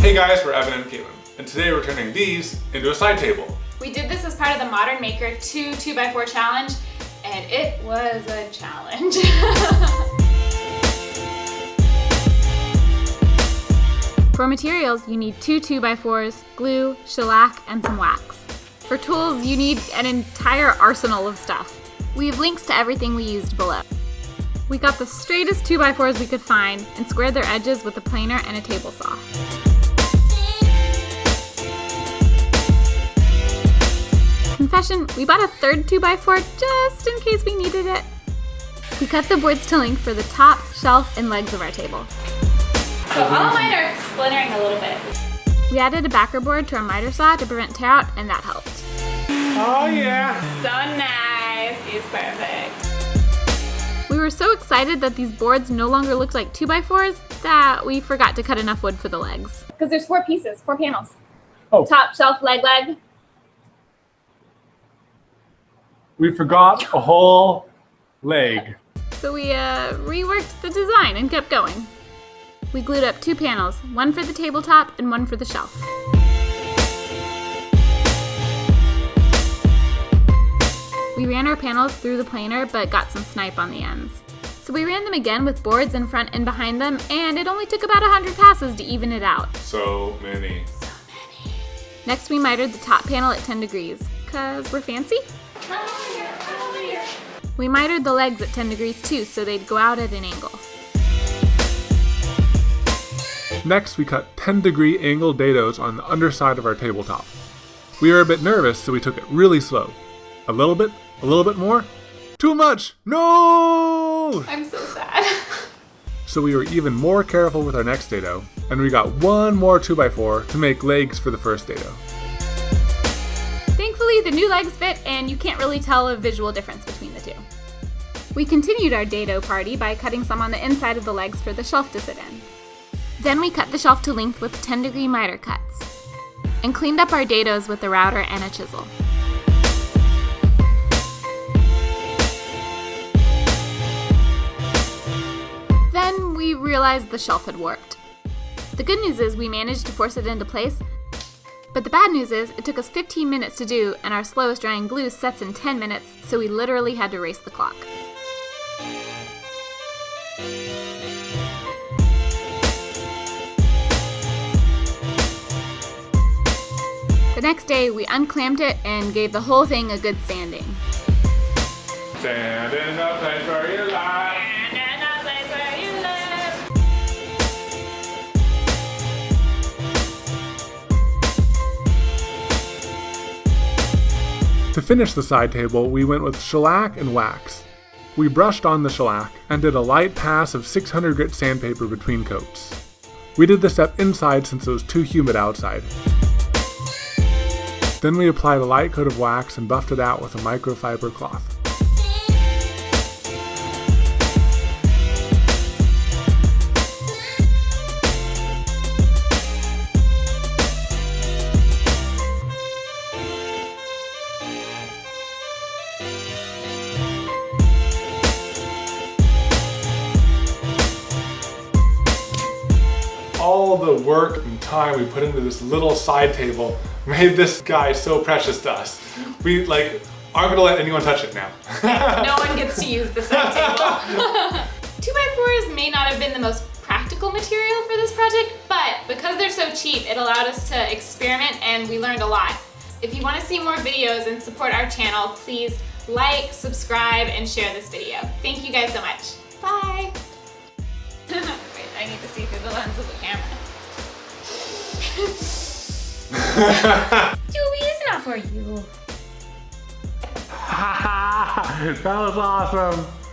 Hey guys, we're Evan and Katelyn, and today we're turning these into a side table. We did this as part of the Modern Maker 2 2x4 challenge, and it was a challenge. For materials, you need 2 2x4s, glue, shellac, and some wax. For tools, you need an entire arsenal of stuff. We have links to everything we used below. We got the straightest 2x4s we could find and squared their edges with a planer and a table saw. Confession, we bought a third 2x4 just in case we needed it. We cut the boards to length for the top, shelf, and legs of our table. So all of mine are splintering a little bit. We added a backer board to our miter saw to prevent tear out, and that helped. Oh yeah! So nice, it's perfect. We were so excited that these boards no longer looked like 2x4s that we forgot to cut enough wood for the legs. Because there's 4 pieces, 4 panels. Oh. Top, shelf, leg. We forgot a whole leg. So we reworked the design and kept going. We glued up 2 panels, one for the tabletop and one for the shelf. We ran our panels through the planer but got some snipe on the ends. So we ran them again with boards in front and behind them, and it only took about 100 passes to even it out. So many. Next we mitered the top panel at 10 degrees, cause we're fancy. We mitered the legs at 10 degrees too, so they'd go out at an angle. Next, we cut 10-degree angle dados on the underside of our tabletop. We were a bit nervous, so we took it really slow. A little bit more. Too much! No! I'm so sad. So we were even more careful with our next dado, and we got one more 2x4 to make legs for the first dado. Thankfully, the new legs fit, and you can't really tell a visual difference between the two. We continued our dado party by cutting some on the inside of the legs for the shelf to sit in. Then we cut the shelf to length with 10-degree miter cuts, and cleaned up our dados with a router and a chisel. Then we realized the shelf had warped. The good news is we managed to force it into place, but the bad news is it took us 15 minutes to do, and our slowest drying glue sets in 10 minutes, so we literally had to race the clock. The next day, we unclamped it and gave the whole thing a good sanding. Stand in the place where you lie. To finish the side table, we went with shellac and wax. We brushed on the shellac and did a light pass of 600 grit sandpaper between coats. We did the step inside since it was too humid outside. Then we applied a light coat of wax and buffed it out with a microfiber cloth. All the work and time we put into this little side table made this guy so precious to us. We aren't gonna let anyone touch it now. No one gets to use the side table. 2x4s may not have been the most practical material for this project, but because they're so cheap, it allowed us to experiment and we learned a lot. If you want to see more videos and support our channel, please like, subscribe, and share this video. Thank you guys so much. Bye. Wait, I need to see through the lens of the camera. Julie, it's not for you. That was awesome.